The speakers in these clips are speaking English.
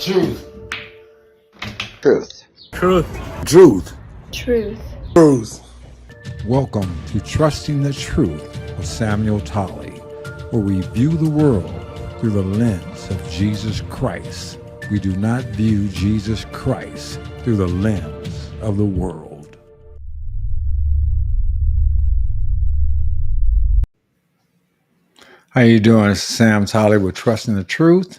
Truth. Truth. Truth. Truth. Truth. Truth. Welcome to Trusting the Truth with Samuel Tolley, where we view the world through the lens of Jesus Christ. We do not view Jesus Christ through the lens of the world. How you doing? It's Sam Tolley with Trusting the Truth.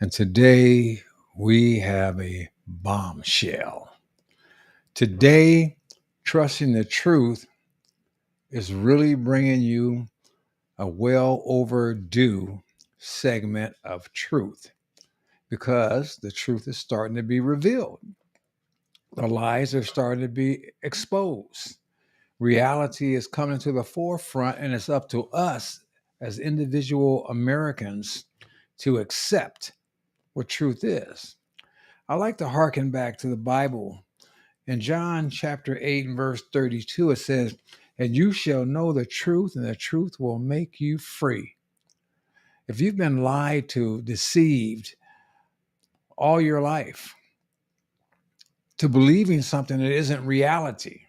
And today we have a bombshell. Today, Trusting the Truth is really bringing you a well overdue segment of truth because the truth is starting to be revealed. The lies are starting to be exposed. Reality is coming to the forefront, and it's up to us as individual Americans to accept what truth is. I like to hearken back to the Bible. In John chapter 8 and verse 32, it says, "And you shall know the truth, and the truth will make you free." If you've been lied to, deceived all your life, to believing something that isn't reality,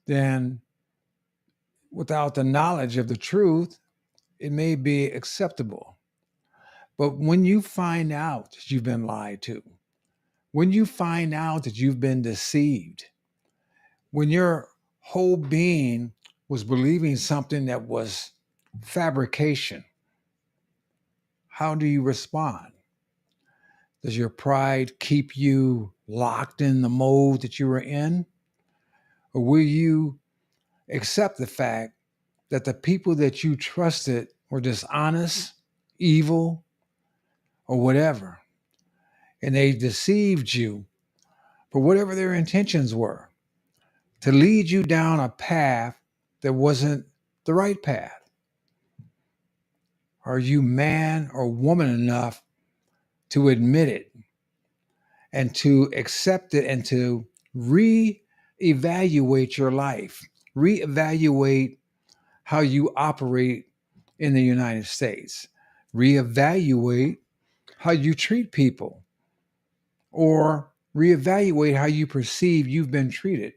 then without the knowledge of the truth, it may be acceptable. But when you find out that you've been lied to, when you find out that you've been deceived, when your whole being was believing something that was fabrication, how do you respond? Does your pride keep you locked in the mode that you were in? Or will you accept the fact that the people that you trusted were dishonest, evil, or whatever, and they deceived you for whatever their intentions were, to lead you down a path that wasn't the right path? Are you man or woman enough to admit it and to accept it and to reevaluate your life, reevaluate how you operate in the United States, reevaluate how you treat people, or reevaluate how you perceive you've been treated?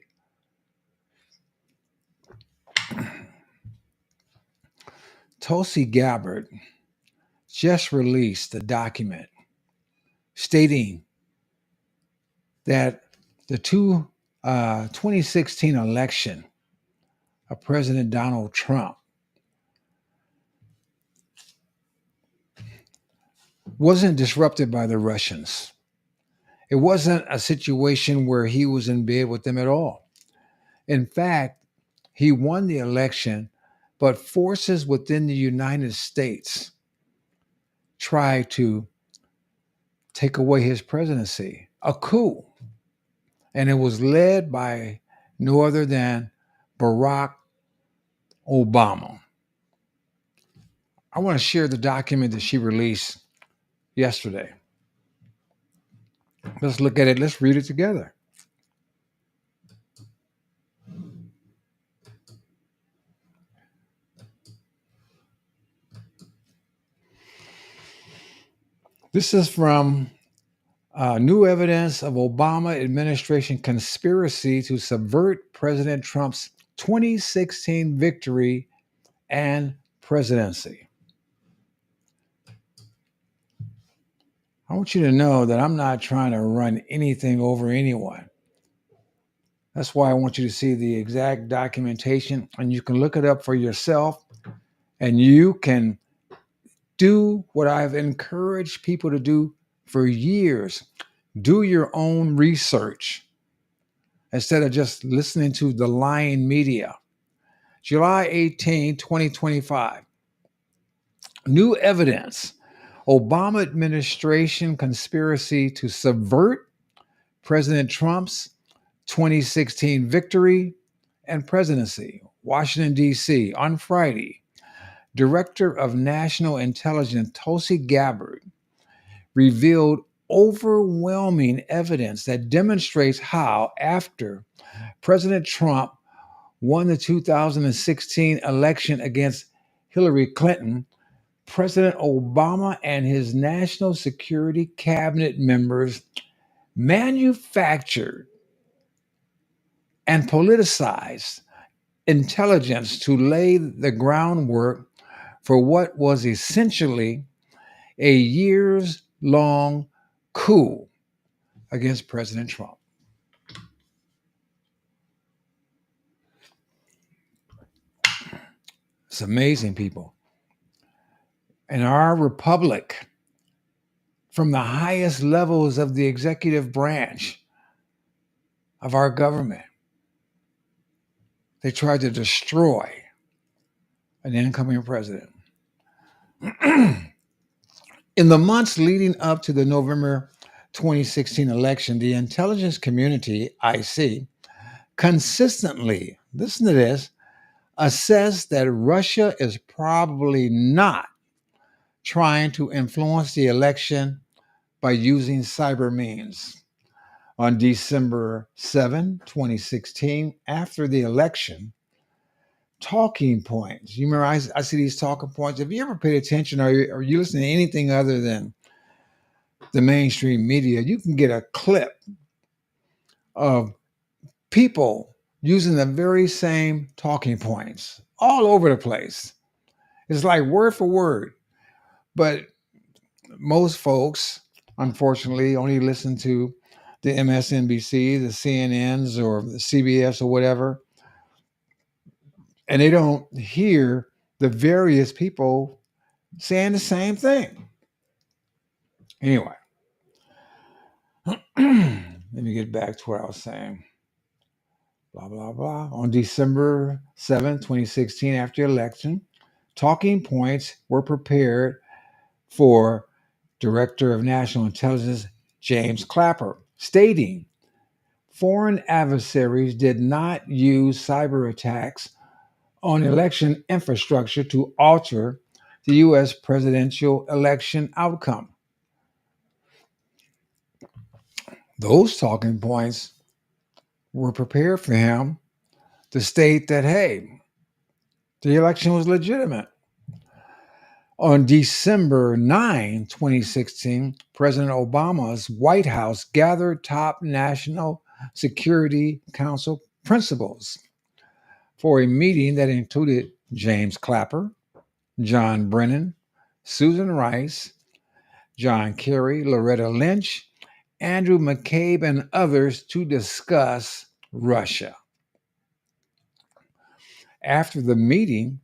Tulsi Gabbard just released a document stating that the 2016 election of President Donald Trump wasn't disrupted by the Russians. It wasn't a situation where he was in bed with them at all. In fact, he won the election, but forces within the United States tried to take away his presidency, a coup. And it was led by no other than Barack Obama. I want to share the document that she released yesterday. Let's look at it. Let's read it together. This is from new evidence of Obama administration conspiracy to subvert President Trump's 2016 victory and presidency. I want you to know that I'm not trying to run anything over anyone. That's why I want you to see the exact documentation, and you can look it up for yourself, and you can do what I've encouraged people to do for years. Do your own research instead of just listening to the lying media. July 18, 2025. New evidence. Obama administration conspiracy to subvert President Trump's 2016 victory and presidency. Washington, D.C. On Friday, Director of National Intelligence Tulsi Gabbard revealed overwhelming evidence that demonstrates how, after President Trump won the 2016 election against Hillary Clinton, President Obama and his national security cabinet members manufactured and politicized intelligence to lay the groundwork for what was essentially a years long coup against President Trump. It's amazing, people. In our republic, from the highest levels of the executive branch of our government, they tried to destroy an incoming president. In the months leading up to the November 2016 election, the intelligence community, IC, consistently, listen to this, assessed that Russia is probably not trying to influence the election by using cyber means. On December 7, 2016, after the election, talking points. You remember, I see these talking points. Have you ever paid attention, or are you listening to anything other than the mainstream media? You can get a clip of people using the very same talking points all over the place. It's like word for word. But most folks, unfortunately, only listen to the MSNBC, the CNNs, or the CBS or whatever, and they don't hear the various people saying the same thing. Anyway, let me get back to what I was saying. Blah, blah, blah. On December 7th, 2016, after the election, talking points were prepared for Director of National Intelligence James Clapper, stating foreign adversaries did not use cyber attacks on election infrastructure to alter the U.S. presidential election outcome. Those talking points were prepared for him to state that, hey, the election was legitimate. On December 9, 2016, President Obama's White House gathered top National Security Council principals for a meeting that included James Clapper, John Brennan, Susan Rice, John Kerry, Loretta Lynch, Andrew McCabe, and others to discuss Russia. After the meeting,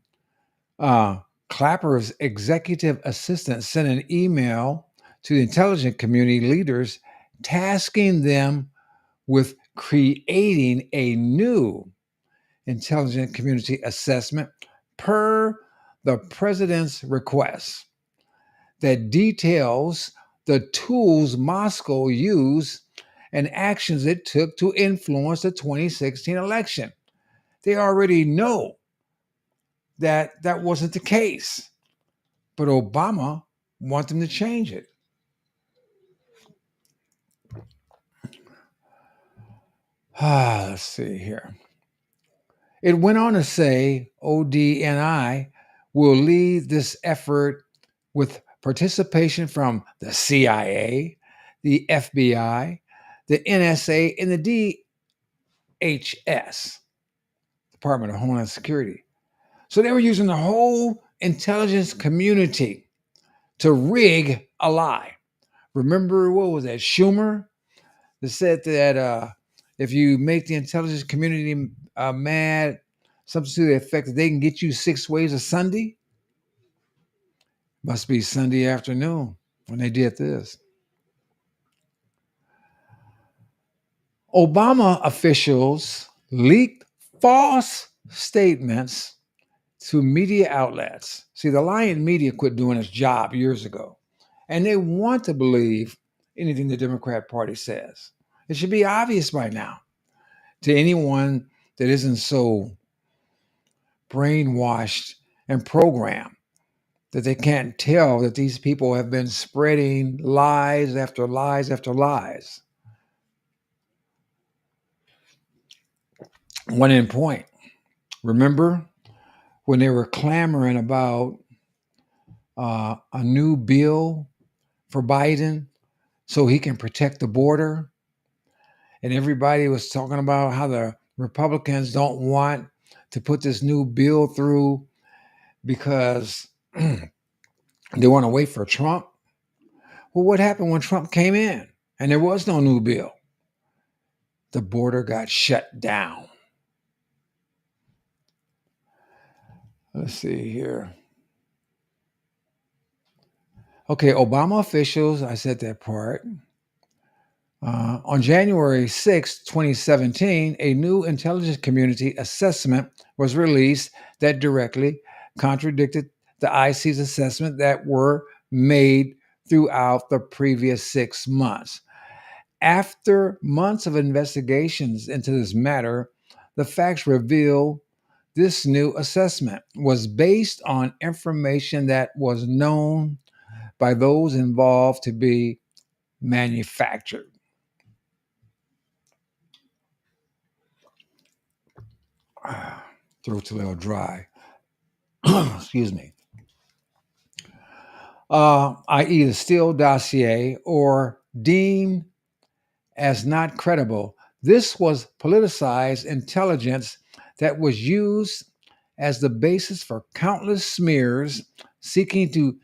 Clapper's executive assistant sent an email to the intelligence community leaders tasking them with creating a new intelligence community assessment per the president's request that details the tools Moscow used and actions it took to influence the 2016 election. They already know that that wasn't the case, but Obama wants them to change it. Let's see here. It went on to say ODNI will lead this effort with participation from the CIA, the FBI, the NSA, and the DHS, Department of Homeland Security. So they were using the whole intelligence community to rig a lie. Remember, what was that, Schumer, that said that if you make the intelligence community mad, something to the effect that they can get you 6 ways of Sunday? Must be Sunday afternoon when they did this. Obama officials leaked false statements to media outlets. See, the lying media quit doing its job years ago, and they want to believe anything the Democrat Party says. It should be obvious by now to anyone that isn't so brainwashed and programmed that they can't tell that these people have been spreading lies after lies after lies. One in point. Remember when they were clamoring about a new bill for Biden so he can protect the border. And everybody was talking about how the Republicans don't want to put this new bill through because they want to wait for Trump. Well, what happened when Trump came in and there was no new bill? The border got shut down. Let's see here. Okay, Obama officials, I said that part. On January 6, 2017, a new intelligence community assessment was released that directly contradicted the IC's assessment that were made throughout the previous 6 months. After months of investigations into this matter, the facts reveal this new assessment was based on information that was known by those involved to be manufactured. Throat's a little dry. Excuse me. I.e., the Steele dossier, or deemed as not credible. This was politicized intelligence that was used as the basis for countless smears seeking to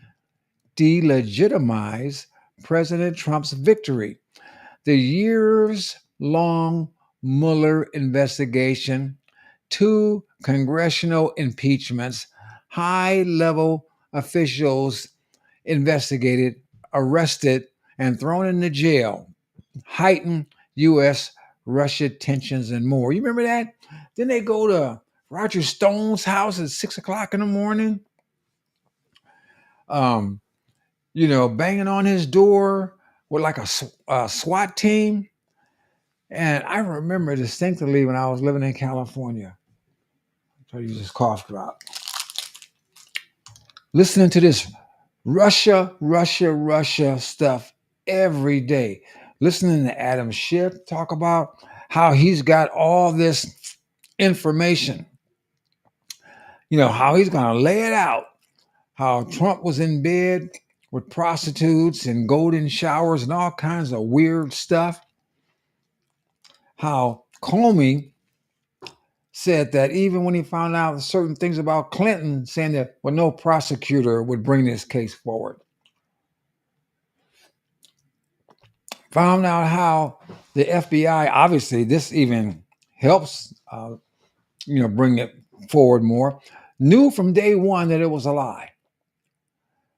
delegitimize President Trump's victory. The years long Mueller investigation, two congressional impeachments, high level officials investigated, arrested, and thrown into jail, heightened U.S. Russia tensions, and more. You remember that? Then they go to Roger Stone's house at 6 o'clock in the morning, um, banging on his door with like a SWAT team. And I remember distinctly when I was living in California. I'll try to use this cough drop. Listening to this Russia stuff every day. Listening to Adam Schiff talk about how he's got all this information, how he's going to lay it out, how Trump was in bed with prostitutes and golden showers and all kinds of weird stuff, how Comey said that even when he found out certain things about Clinton, saying that, well, no prosecutor would bring this case forward. Found out how the FBI, obviously, this even helps, bring it forward more, knew from day one that it was a lie.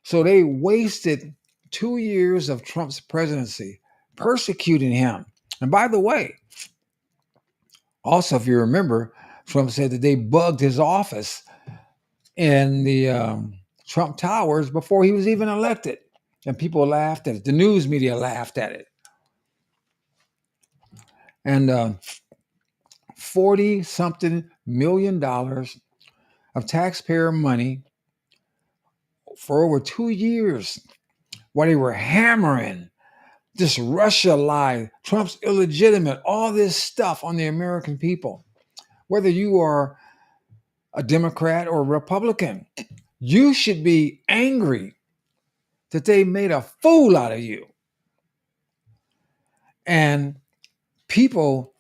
So they wasted 2 years of Trump's presidency persecuting him. And by the way, also, if you remember, Trump said that they bugged his office in the Trump Towers before he was even elected. And people laughed at it. The news media laughed at it. And 40 something million dollars of taxpayer money for over 2 years while they were hammering this Russia lie, Trump's illegitimate, all this stuff on the American people. Whether you are a Democrat or a Republican, you should be angry that they made a fool out of you. And people,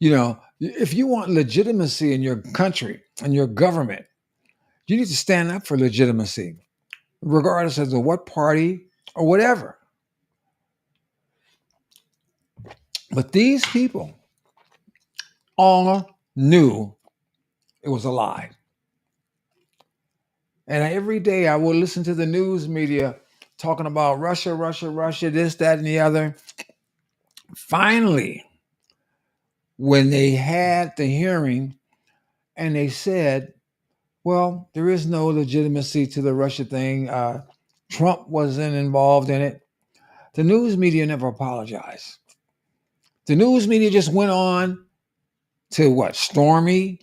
if you want legitimacy in your country and your government, you need to stand up for legitimacy, regardless of what party or whatever. But these people all knew it was a lie. And every day I would listen to the news media talking about Russia, this, that, and the other. Finally, when they had the hearing and they said, well, there is no legitimacy to the Russia thing. Trump wasn't involved in it. The news media never apologized. The news media just went on to what? Stormy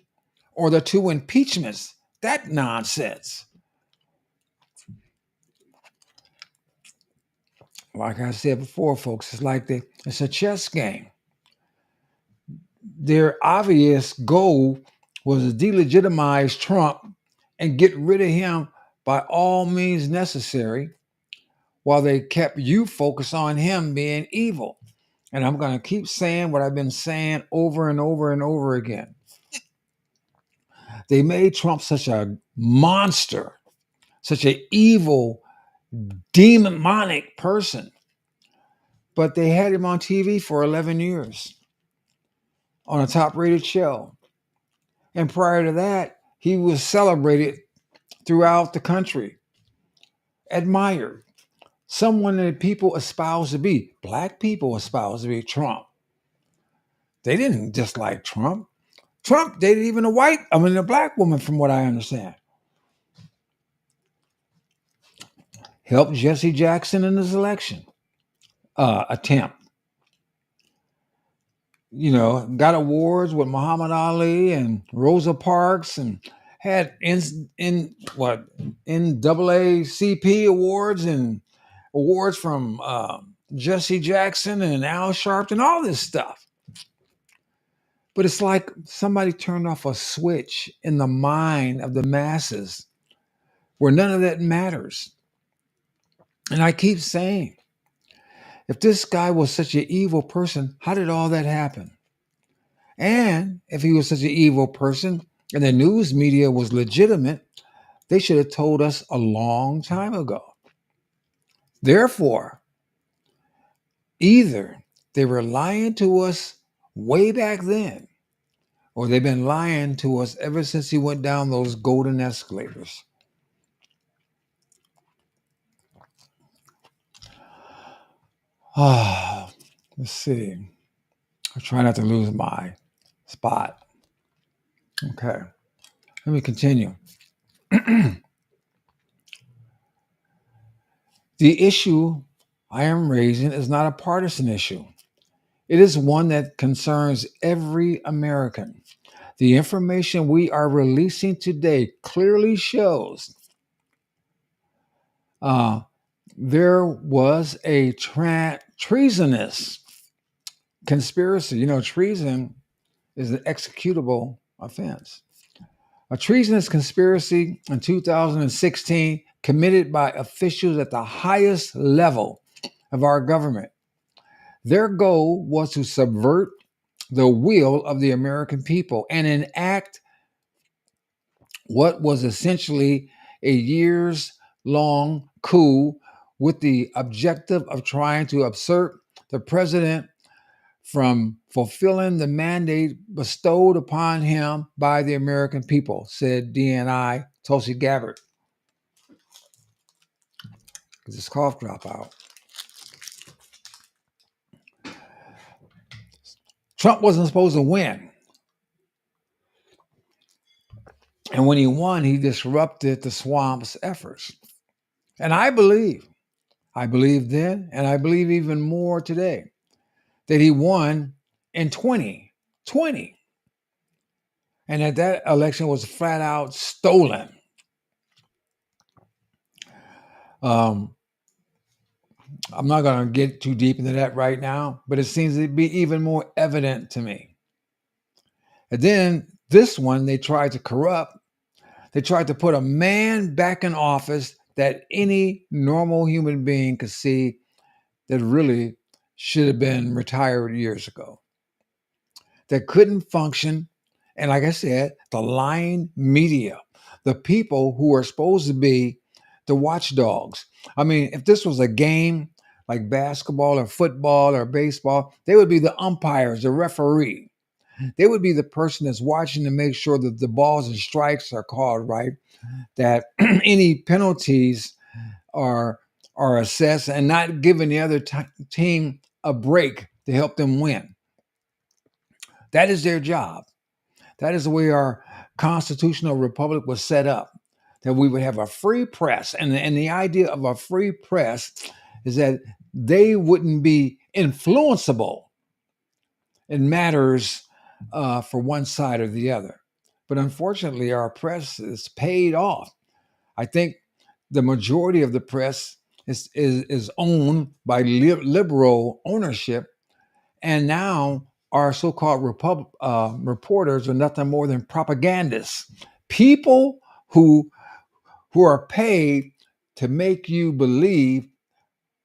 or the two impeachments. That nonsense. Like I said before, folks, it's a chess game. Their obvious goal was to delegitimize Trump and get rid of him by all means necessary while they kept you focused on him being evil. And I'm going to keep saying what I've been saying over and over and over again. They made Trump such a monster, such an evil, demonic person, but they had him on TV for 11 years on a top rated show. And prior to that, he was celebrated throughout the country, admired. Someone that people espouse to be, black people espouse to be Trump. They didn't dislike Trump. Trump dated even a black woman, from what I understand. Helped Jesse Jackson in his election attempt. Got awards with Muhammad Ali and Rosa Parks, and had NAACP awards and awards from Jesse Jackson and Al Sharpton, all this stuff. But it's like somebody turned off a switch in the mind of the masses where none of that matters. And I keep saying, if this guy was such an evil person, how did all that happen? And if he was such an evil person and the news media was legitimate, they should have told us a long time ago. Therefore, either they were lying to us way back then, or they've been lying to us ever since he went down those golden escalators. Let's see. I try not to lose my spot. Okay. Let me continue. The issue I am raising is not a partisan issue. It is one that concerns every American. The information we are releasing today clearly shows there was a treasonous conspiracy. Treason is an executable offense. A treasonous conspiracy in 2016 committed by officials at the highest level of our government. Their goal was to subvert the will of the American people and enact what was essentially a years-long coup with the objective of trying to usurp the president from fulfilling the mandate bestowed upon him by the American people, said DNI Tulsi Gabbard. Because his cough drop out. Trump wasn't supposed to win. And when he won, he disrupted the swamp's efforts. And I believe then, and I believe even more today, that he won in 2020. And that election was flat out stolen. I'm not going to get too deep into that right now, but it seems to be even more evident to me. And then this one, they tried to corrupt. They tried to put a man back in office that any normal human being could see that really should have been retired years ago, that couldn't function. And like I said, the lying media, the people who are supposed to be the watchdogs. I mean, if this was a game like basketball or football or baseball, they would be the umpires, the referee. They would be the person that's watching to make sure that the balls and strikes are called right, that any penalties are assessed, and not giving the other team a break to help them win. That is their job. That is the way our constitutional republic was set up, that we would have a free press. And the idea of a free press is that they wouldn't be influenceable in matters for one side or the other. But unfortunately, our press is paid off. I think the majority of the press is owned by liberal ownership, and now our so-called reporters are nothing more than propagandists, people who who are paid to make you believe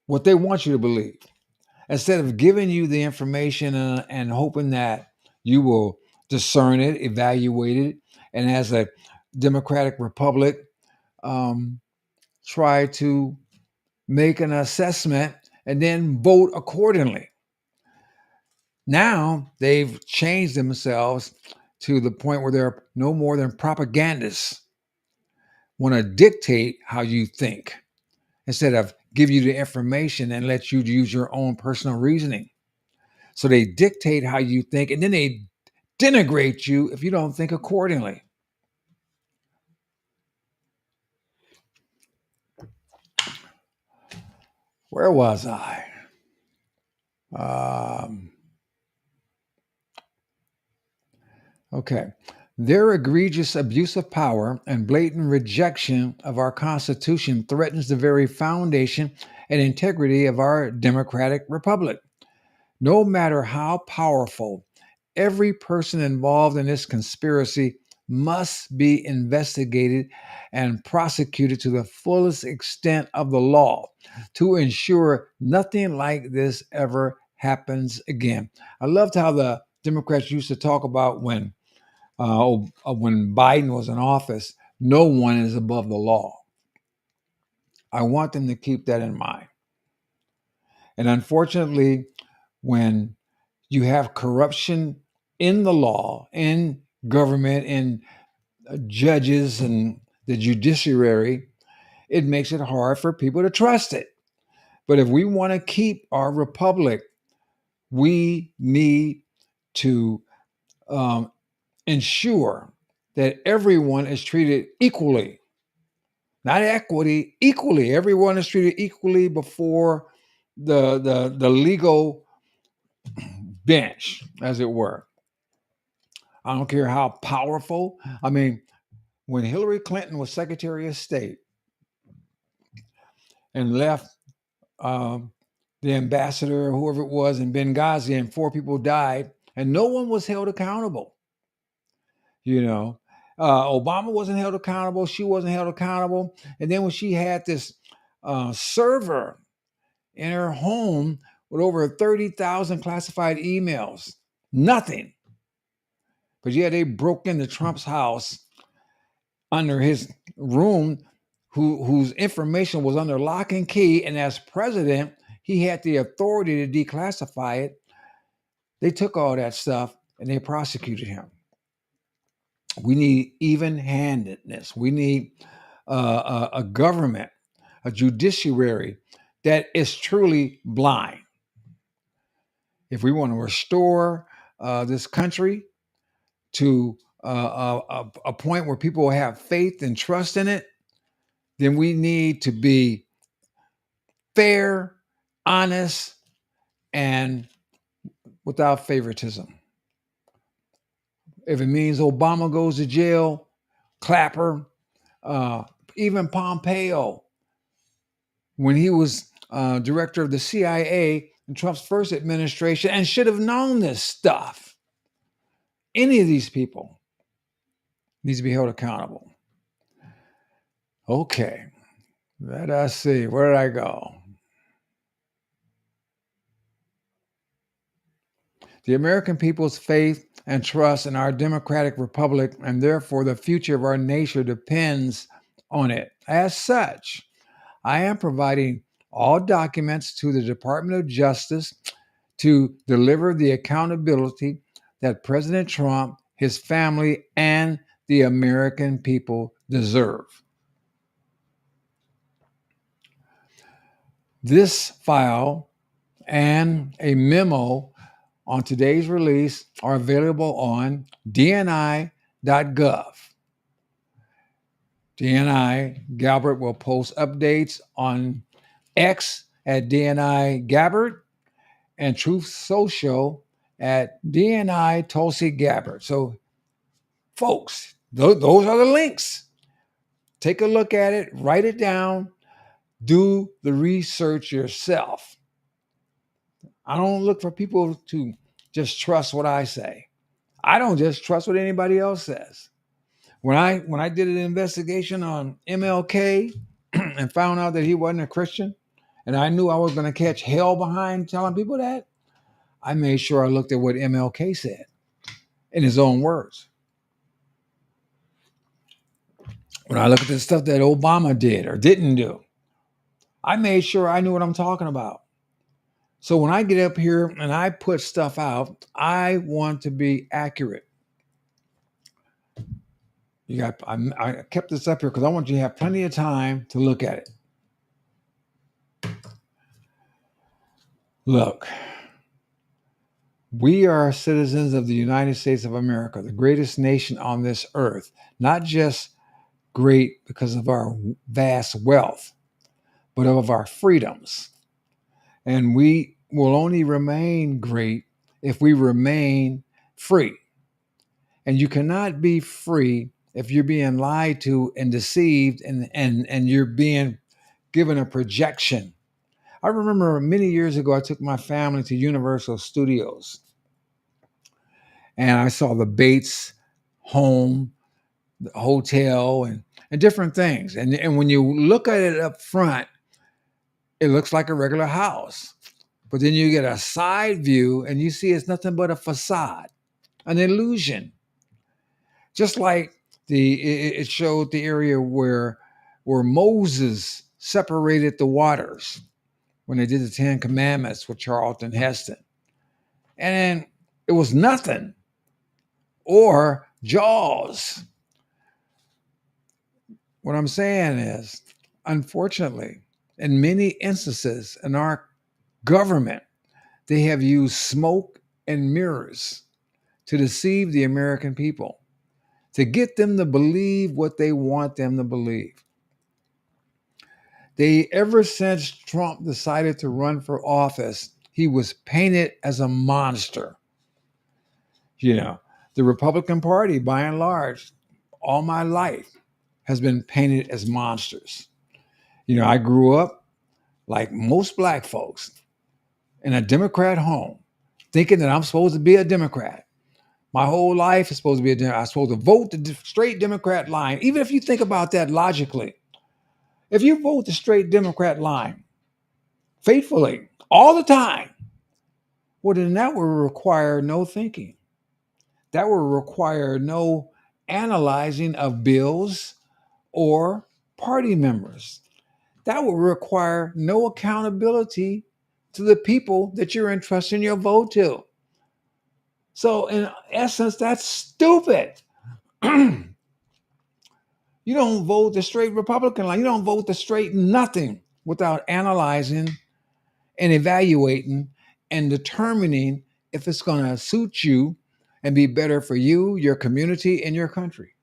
what they want you to believe, instead of giving you the information and hoping that you will discern it, evaluate it, and as a democratic republic, um, try to make an assessment and then vote accordingly. Now they've changed themselves to the point where they're no more than propagandists, want to dictate how you think instead of give you the information and let you use your own personal reasoning. So they dictate how you think, and then they denigrate you if you don't think accordingly. Where was I? Um, okay. Their egregious abuse of power and blatant rejection of our Constitution threatens the very foundation and integrity of our democratic republic. No matter how powerful, every person involved in this conspiracy must be investigated and prosecuted to the fullest extent of the law to ensure nothing like this ever happens again. I loved how the Democrats used to talk about when Biden was in office, no one is above the law. I want them to keep that in mind. And unfortunately, when you have corruption in the law, in government, in judges and the judiciary, it makes it hard for people to trust it. But if we want to keep our republic, we need to um, ensure that everyone is treated equally, not equity, equally. Everyone is treated equally before the legal bench, as it were. I don't care how powerful. I mean, when Hillary Clinton was Secretary of State and left um, the ambassador or whoever it was in Benghazi and 4 people died and no one was held accountable, you know. Obama wasn't held accountable. She wasn't held accountable. And then when she had this server in her home with over 30,000 classified emails, nothing. But yeah, they broke into Trump's house under his room, whose information was under lock and key. And as president, he had the authority to declassify it. They took all that stuff and they prosecuted him. We need even-handedness. We need a government, a judiciary that is truly blind. If we want to restore this country to a point where people have faith and trust in it, then we need to be fair, honest, and without favoritism. If it means Obama goes to jail, Clapper, uh, even Pompeo, when he was director of the CIA in Trump's first administration and should have known this stuff, any of these people needs to be held accountable. Okay, let us see. Where did I go? The American people's faith and trust in our democratic republic, and therefore the future of our nation, depends on it. As such, I am providing all documents to the Department of Justice to deliver the accountability that President Trump, his family, and the American people deserve. This file and a memo on today's release are available on dni.gov. DNI Galbert will post updates on X at DNI Gabbard and Truth Social at DNI Tulsi Gabbard. So, folks, those are the links. Take a look at it, write it down, do the research yourself. I don't look for people to just trust what I say. I don't just trust what anybody else says. When I did an investigation on MLK and found out that he wasn't a Christian, and I knew I was going to catch hell behind telling people that, I made sure I looked at what MLK said in his own words. When I look at the stuff that Obama did or didn't do, I made sure I knew what I'm talking about. So when I get up here and I put stuff out, I want to be accurate. I kept this up here because I want you to have plenty of time to look at it. Look, we are citizens of the United States of America, the greatest nation on this earth, not just great because of our vast wealth, but of our freedoms. And we will only remain great if we remain free. And you cannot be free if you're being lied to and deceived and you're being given a projection. I remember many years ago, I took my family to Universal Studios and I saw the Bates home, the hotel, and different things. And when you look at it up front, it looks like a regular house. But then you get a side view and you see it's nothing but a facade, an illusion. Just like it showed the area where Moses separated the waters when they did the Ten Commandments with Charlton Heston. And it was nothing. Or Jaws. What I'm saying is, unfortunately, in many instances in our government, they have used smoke and mirrors to deceive the American people, to get them to believe what they want them to believe. Ever since Trump decided to run for office, he was painted as a monster. You know, the Republican Party, by and large, all my life has been painted as monsters. You know, I grew up like most black folks in a Democrat home, thinking that I'm supposed to be a Democrat. My whole life is supposed to be a Democrat. I'm supposed to vote the straight Democrat line. Even if you think about that logically, if you vote the straight Democrat line faithfully all the time, well, then that will require no thinking. That will require no analyzing of bills or party members. That will require no accountability to the people that you're entrusting your vote to. So, in essence, that's stupid. You don't vote the straight Republican line. You don't vote the straight nothing without analyzing and evaluating and determining if it's going to suit you and be better for you, your community, and your country.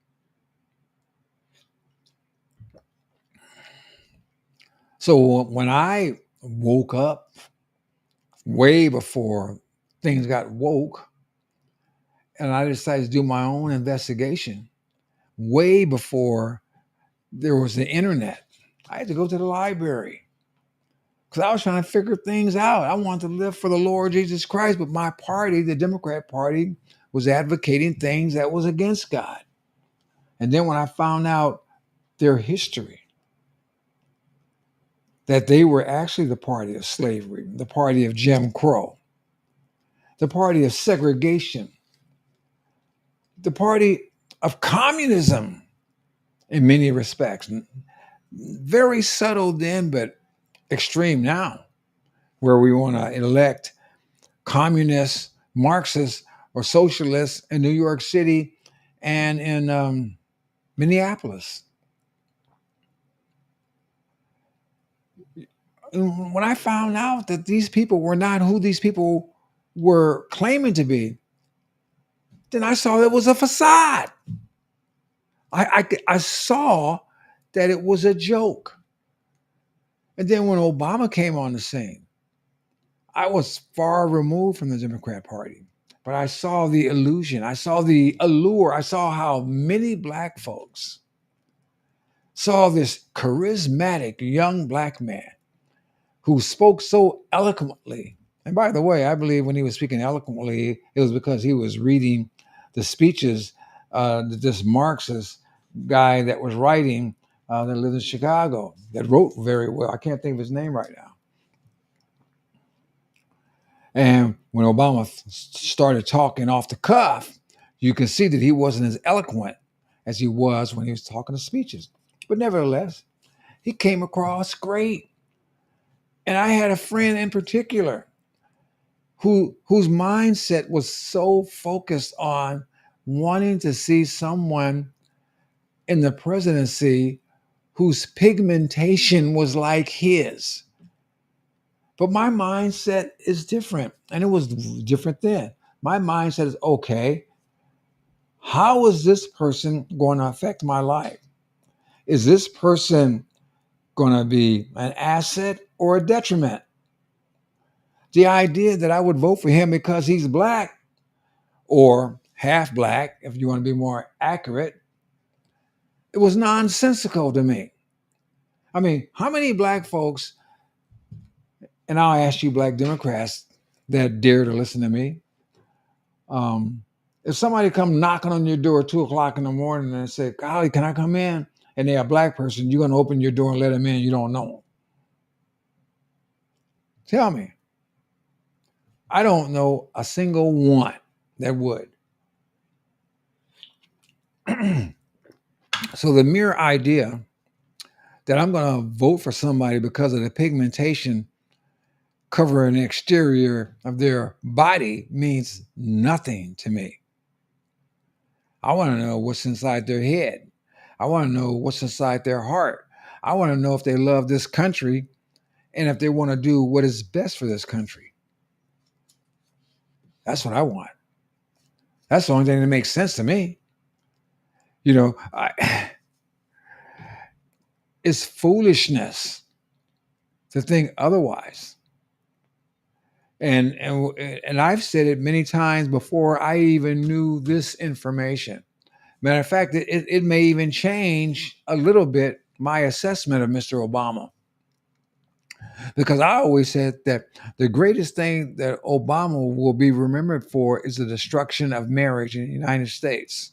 So when I woke up way before things got woke, and I decided to do my own investigation way before there was the internet, I had to go to the library because I was trying to figure things out. I wanted to live for the Lord Jesus Christ, but my party, the Democrat Party, was advocating things that was against God. And then when I found out their history, that they were actually the party of slavery, the party of Jim Crow, the party of segregation, the party of communism in many respects. Very subtle then, but extreme now, where we want to elect communists, Marxists, or socialists in New York City and in Minneapolis. And when I found out that these people were not who these people were claiming to be, then I saw it was a facade. I saw that it was a joke. And then when Obama came on the scene, I was far removed from the Democrat Party, but I saw the illusion. I saw the allure. I saw how many black folks saw this charismatic young black man who spoke so eloquently. And by the way, I believe when he was speaking eloquently, it was because he was reading the speeches that this Marxist guy that was writing that lived in Chicago that wrote very well. I can't think of his name right now. And when Obama started talking off the cuff, you can see that he wasn't as eloquent as he was when he was talking to speeches. But nevertheless, he came across great. And I had a friend in particular whose mindset was so focused on wanting to see someone in the presidency whose pigmentation was like his. But my mindset is different, and it was different then. My mindset is, okay, how is this person going to affect my life? Is this person going to be an asset or a detriment? The idea that I would vote for him because he's black or half black, if you want to be more accurate, it was nonsensical to me. I mean, how many black folks, and I'll ask you black Democrats that dare to listen to me, if somebody come knocking on your door at 2:00 in the morning and say, golly, can I come in? And they're a black person, you're going to open your door and let them in. You don't know them. Tell me. I don't know a single one that would. So the mere idea that I'm going to vote for somebody because of the pigmentation covering the exterior of their body means nothing to me. I want to know what's inside their head. I want to know what's inside their heart. I want to know if they love this country and if they want to do what is best for this country. That's what I want. That's the only thing that makes sense to me. You know, it's foolishness to think otherwise. And I've said it many times before I even knew this information. Matter of fact, it may even change a little bit my assessment of Mr. Obama. Because I always said that the greatest thing that Obama will be remembered for is the destruction of marriage in the United States.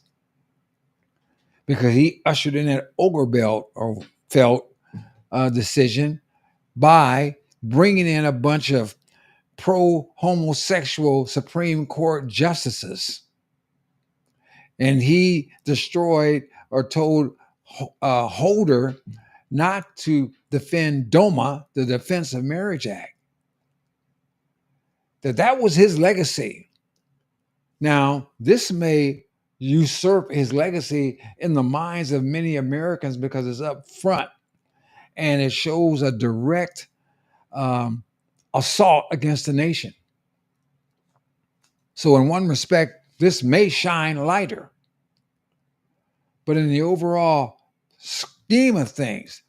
Because he ushered in that ogre belt or felt decision by bringing in a bunch of pro-homosexual Supreme Court justices. And he destroyed or told Holder not to defend DOMA, the Defense of Marriage Act. That was his legacy. Now, this may usurp his legacy in the minds of many Americans because it's up front and it shows a direct assault against the nation. So in one respect, this may shine lighter. But in the overall scheme of things,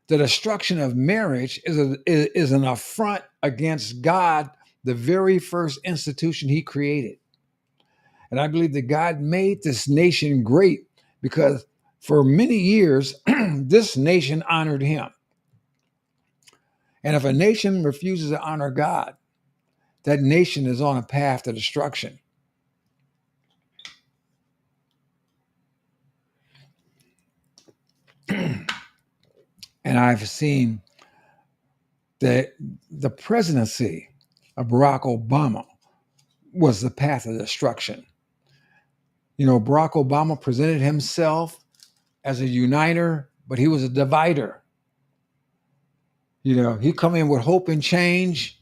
the destruction of marriage is an affront against God, the very first institution he created. And I believe that God made this nation great because for many years, this nation honored him. And if a nation refuses to honor God, that nation is on a path to destruction. And I've seen that the presidency of Barack Obama was the path of destruction. You know, Barack Obama presented himself as a uniter, but he was a divider. You know, he come in with hope and change,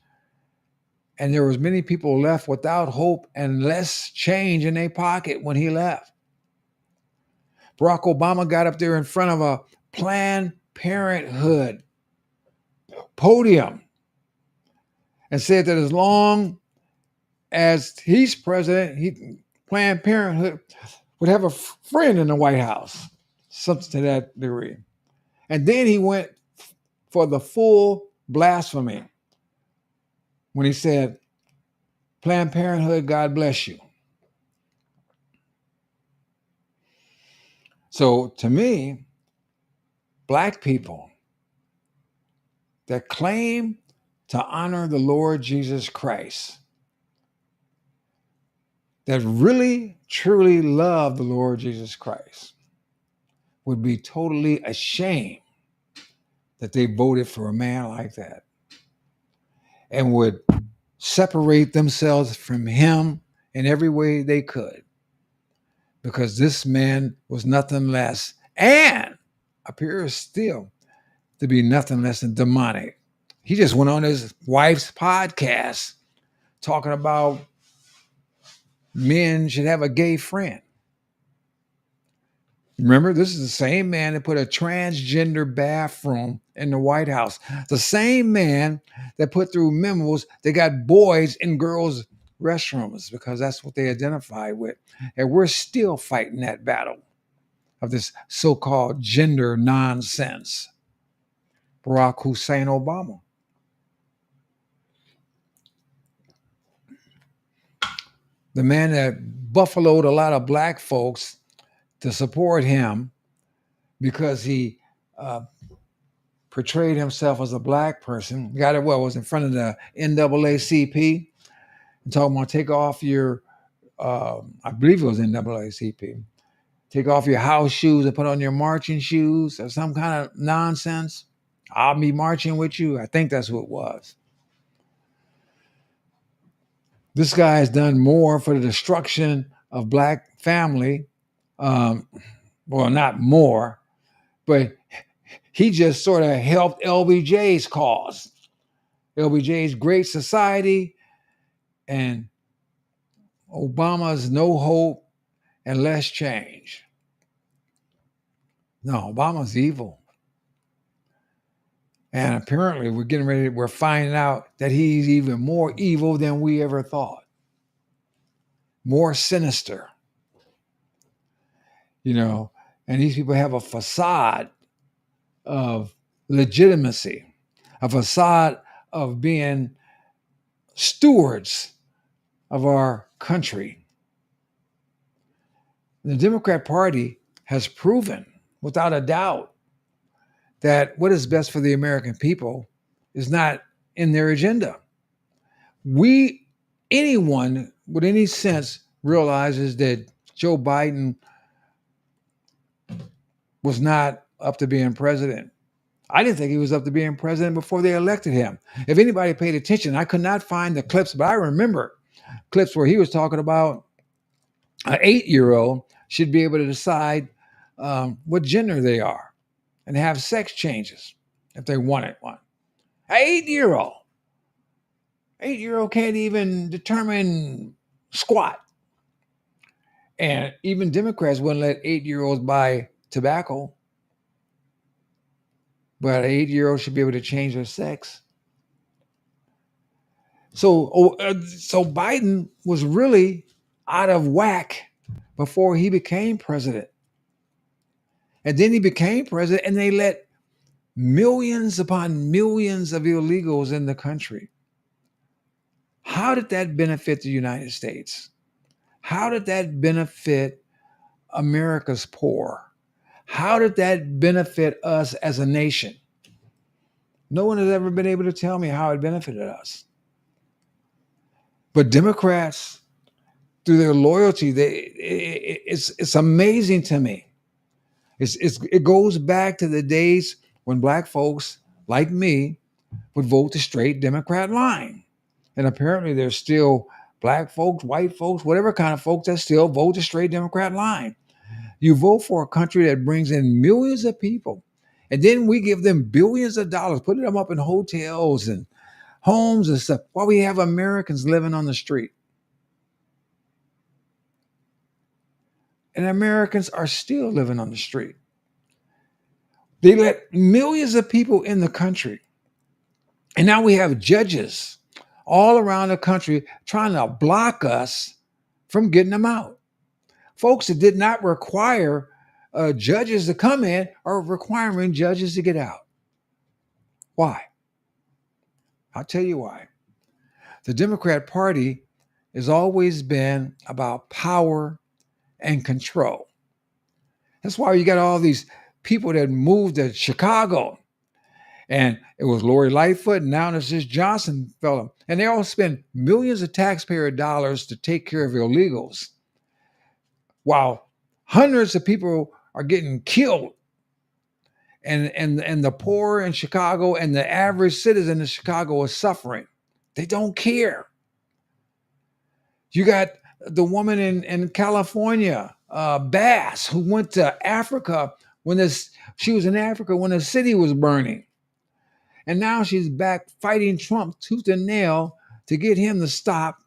and there was many people left without hope and less change in their pocket when he left. Barack Obama got up there in front of a Planned Parenthood podium and said that as long as he's president, Planned Parenthood would have a friend in the White House, something to that degree. And then he went for the full blasphemy when he said, Planned Parenthood, God bless you. So to me, Black people that claim to honor the Lord Jesus Christ, that really, truly love the Lord Jesus Christ, would be totally ashamed that they voted for a man like that and would separate themselves from him in every way they could, because this man was nothing less and appears still to be nothing less than demonic. He just went on his wife's podcast talking about men should have a gay friend. Remember, this is the same man that put a transgender bathroom in the White House. The same man that put through memos that got boys in girls' restrooms because that's what they identified with. And we're still fighting that battle of this so-called gender nonsense. Barack Hussein Obama. The man that buffaloed a lot of black folks to support him because he portrayed himself as a black person. Got it? What was in front of the NAACP and talking about take off your, I believe it was NAACP, take off your house shoes and put on your marching shoes or some kind of nonsense. I'll be marching with you. I think that's what it was. This guy has done more for the destruction of black family. Well, not more, but he just sort of helped LBJ's cause. LBJ's Great Society and Obama's No Hope and Less Change. No, Obama's evil. And apparently we're finding out that he's even more evil than we ever thought. More sinister. You know, and these people have a facade of legitimacy, a facade of being stewards of our country. The Democrat Party has proven without a doubt that what is best for the American people is not in their agenda. Anyone with any sense realizes that Joe Biden was not up to being president. I didn't think he was up to being president before they elected him. If anybody paid attention, I could not find the clips, but I remember clips where he was talking about an 8-year-old should be able to decide what gender they are and have sex changes if they wanted one. An 8-year-old. 8-year-old can't even determine squat. And even Democrats wouldn't let 8-year-olds buy tobacco. But an 8-year-old should be able to change their sex. So Biden was really out of whack before he became president. And then he became president and they let millions upon millions of illegals in the country. How did that benefit the United States? How did that benefit America's poor? How did that benefit us as a nation? No one has ever been able to tell me how it benefited us. But Democrats, through their loyalty, it's amazing to me. It goes back to the days when black folks like me would vote the straight Democrat line. And apparently there's still black folks, white folks, whatever kind of folks that still vote the straight Democrat line. You vote for a country that brings in millions of people, and then we give them billions of dollars, putting them up in hotels and homes and stuff, while we have Americans living on the street. And Americans are still living on the street. They let millions of people in the country. And now we have judges all around the country trying to block us from getting them out. Folks that did not require judges to come in are requiring judges to get out. Why? I'll tell you why. The Democrat Party has always been about power and control. That's why you got all these people that moved to Chicago. And it was Lori Lightfoot, and now there's this Johnson fellow. And they all spend millions of taxpayer dollars to take care of illegals, while hundreds of people are getting killed, and the poor in Chicago and the average citizen in Chicago is suffering. They don't care. You got the woman in California, Bass, who went to Africa when this she was in Africa when the city was burning. And now she's back fighting Trump tooth and nail to get him to stop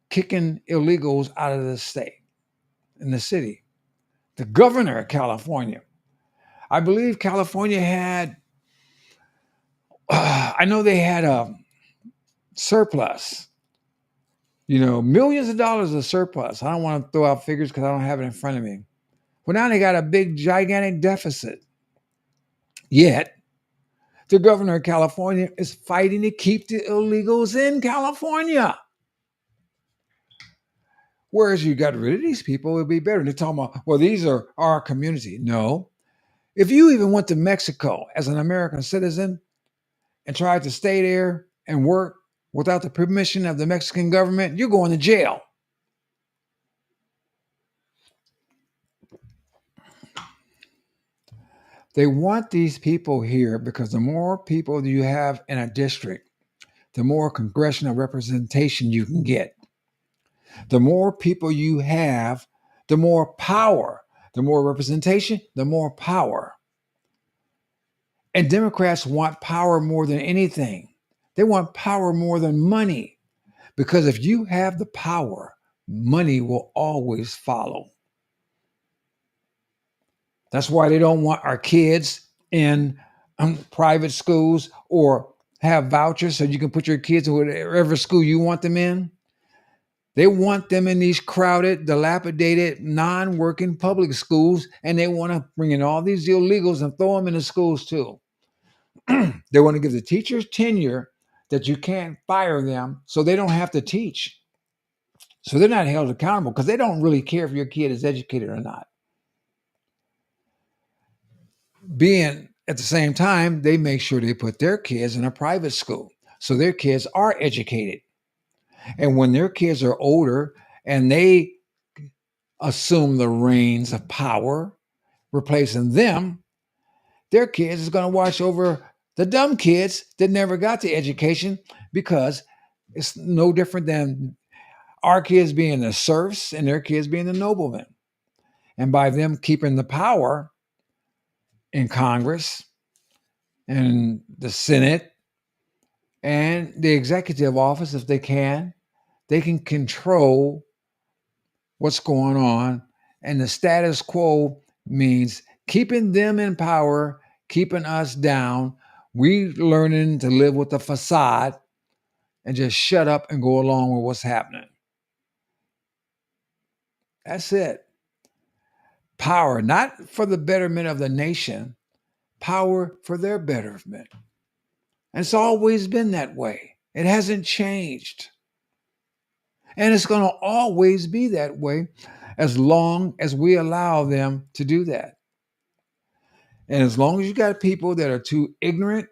kicking illegals out of the state in the city. The governor of California. I believe California had, I know they had a surplus, millions of dollars of surplus. I don't want to throw out figures because I don't have it in front of me. Well, now they got a big, gigantic deficit. Yet, the governor of California is fighting to keep the illegals in California. Whereas you got rid of these people, it would be better. They're talking about, well, these are our community. No. If you even went to Mexico as an American citizen and tried to stay there and work without the permission of the Mexican government, you're going to jail. They want these people here because the more people you have in a district, the more congressional representation you can get. The more people you have, the more power. The more representation, the more power. And Democrats want power more than anything. They want power more than money. Because if you have the power, money will always follow. That's why they don't want our kids in private schools or have vouchers so you can put your kids in whatever school you want them in. They want them in these crowded, dilapidated, non-working public schools, and they want to bring in all these illegals and throw them in the schools too. They want to give the teachers tenure that you can't fire them so they don't have to teach. So they're not held accountable because they don't really care if your kid is educated or not. Being at the same time, they make sure they put their kids in a private school so their kids are educated. And when their kids are older and they assume the reins of power, replacing them, their kids is going to watch over the dumb kids that never got the education because it's no different than our kids being the serfs and their kids being the noblemen. And by them keeping the power in Congress and the Senate and the executive office, if they can control what's going on. And the status quo means keeping them in power, keeping us down. We learning to live with the facade and just shut up and go along with what's happening. That's it. Power, not for the betterment of the nation, power for their betterment. And it's always been that way. It hasn't changed. And it's going to always be that way as long as we allow them to do that. And as long as you got people that are too ignorant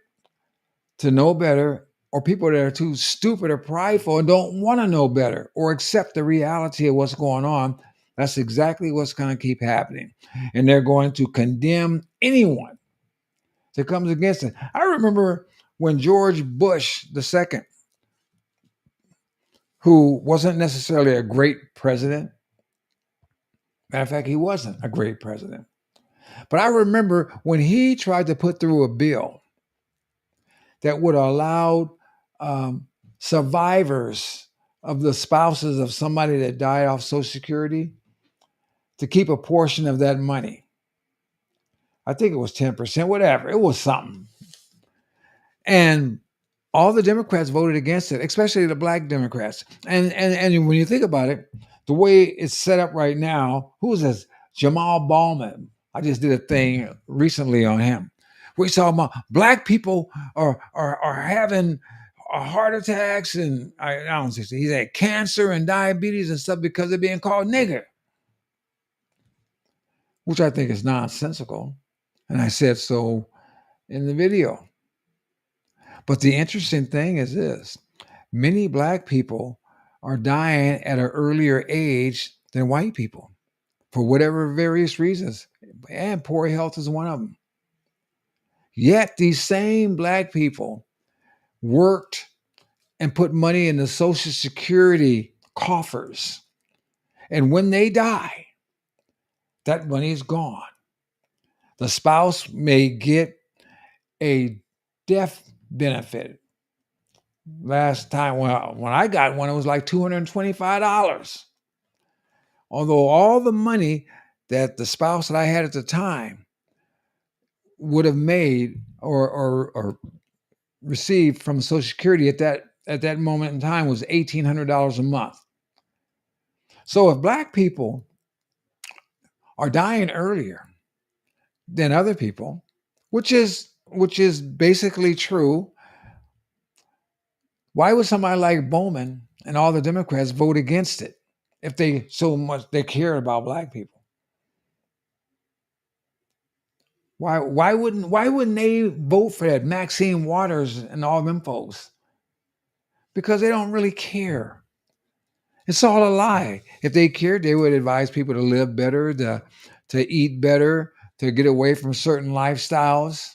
to know better, or people that are too stupid or prideful and don't want to know better or accept the reality of what's going on, that's exactly what's going to keep happening. And they're going to condemn anyone that comes against it. I remember when George Bush II, who wasn't necessarily a great president, matter of fact, he wasn't a great president. But I remember when he tried to put through a bill that would allow survivors of the spouses of somebody that died off Social Security to keep a portion of that money. I think it was 10%, whatever. It was something. And all the Democrats voted against it, especially the black Democrats. And when you think about it, the way it's set up right now, who's this? Jamal Bowman. I just did a thing recently on him. We saw black people are having heart attacks and I don't say he's had cancer and diabetes and stuff because they're being called nigger, which I think is nonsensical. And I said so in the video. But the interesting thing is this: many black people are dying at an earlier age than white people for whatever various reasons, and poor health is one of them. Yet these same black people worked and put money in the Social Security coffers. And when they die, that money is gone. The spouse may get a death benefit. Last time when I got one, it was like $225. Although all the money that the spouse that I had at the time would have made or received from Social Security at that moment in time was $1,800 a month. So if black people are dying earlier than other people, which is basically true, why would somebody like Bowman and all the Democrats vote against it if they so much they care about black people? Why wouldn't they vote for that? Maxine Waters and all them folks? Because they don't really care. It's all a lie. If they cared, they would advise people to live better, to eat better, to get away from certain lifestyles.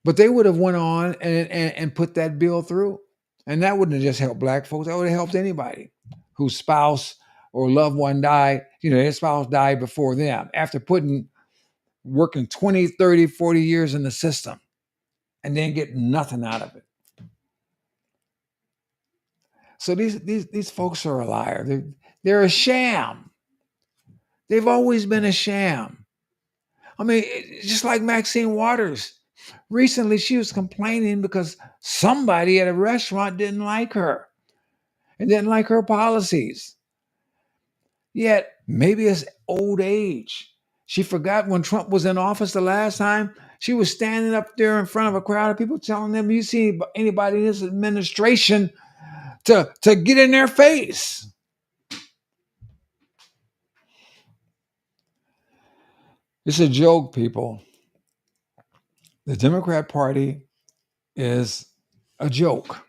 But they would have went on and put that bill through. And that wouldn't have just helped black folks. That would have helped anybody whose spouse or loved one died. Their spouse died before them after working 20, 30, 40 years in the system and then getting nothing out of it. So these folks are a liar. They're a sham. They've always been a sham. I mean, just like Maxine Waters. Recently, she was complaining because somebody at a restaurant didn't like her and didn't like her policies. Yet, maybe it's old age. She forgot when Trump was in office the last time. She was standing up there in front of a crowd of people telling them, you see anybody in this administration to get in their face. It's a joke, people. The Democrat Party is a joke.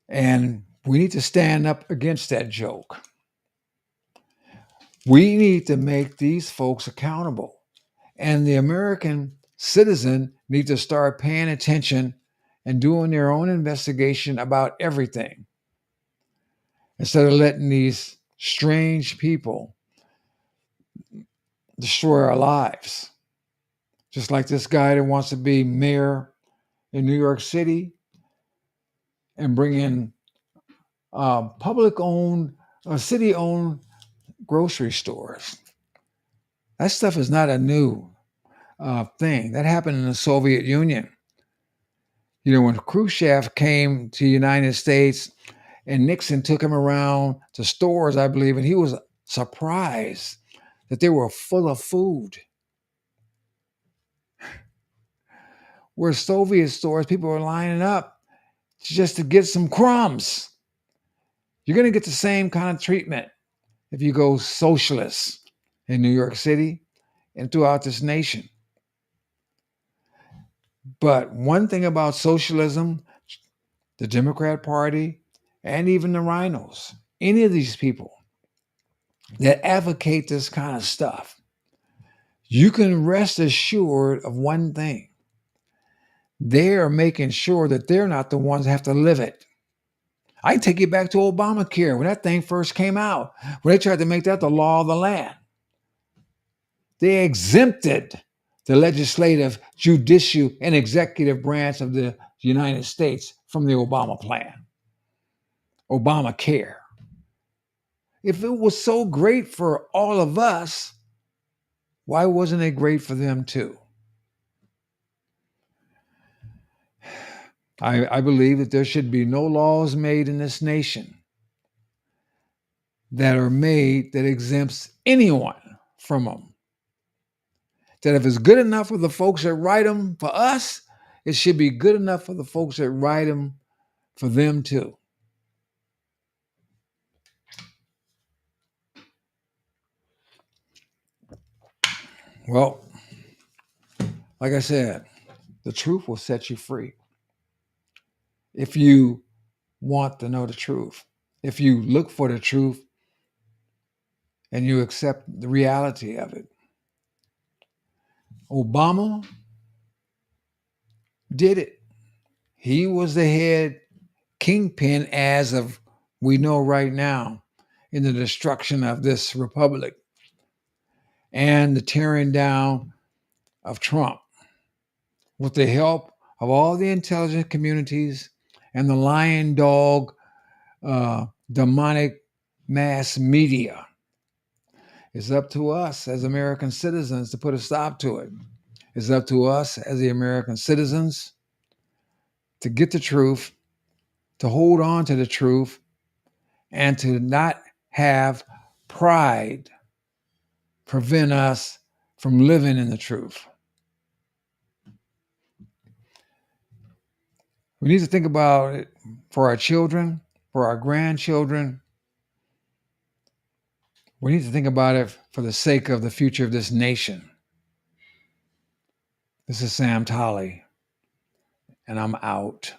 And we need to stand up against that joke. We need to make these folks accountable. And the American citizen needs to start paying attention and doing their own investigation about everything instead of letting these strange people destroy our lives. Just like this guy that wants to be mayor in New York City and bring in public-owned, city-owned grocery stores. That stuff is not a new thing. That happened in the Soviet Union. When Khrushchev came to the United States and Nixon took him around to stores, I believe, and he was surprised that they were full of food. Where Soviet stores, people were lining up just to get some crumbs. You're going to get the same kind of treatment if you go socialist in New York City and throughout this nation. But one thing about socialism, the Democrat Party, and even the rhinos, any of these people that advocate this kind of stuff, you can rest assured of one thing. They are making sure that they're not the ones that have to live it. I can take you back to Obamacare when that thing first came out, when they tried to make that the law of the land. They exempted the legislative, judicial, and executive branch of the United States from the Obama plan, Obamacare. If it was so great for all of us, why wasn't it great for them too? I believe that there should be no laws made in this nation that are made that exempts anyone from them. That if it's good enough for the folks that write them for us, it should be good enough for the folks that write them for them too. Well, like I said, the truth will set you free. If you want to know the truth, if you look for the truth and you accept the reality of it. Obama did it. He was the head kingpin, as of we know right now, in the destruction of this republic and the tearing down of Trump, with the help of all the intelligent communities and the lying dog, demonic mass media. It's up to us as American citizens to put a stop to it. It's up to us as the American citizens to get the truth, to hold on to the truth, and to not have pride prevent us from living in the truth. We need to think about it for our children, for our grandchildren. We need to think about it for the sake of the future of this nation. This is Sam Tolley, and I'm out.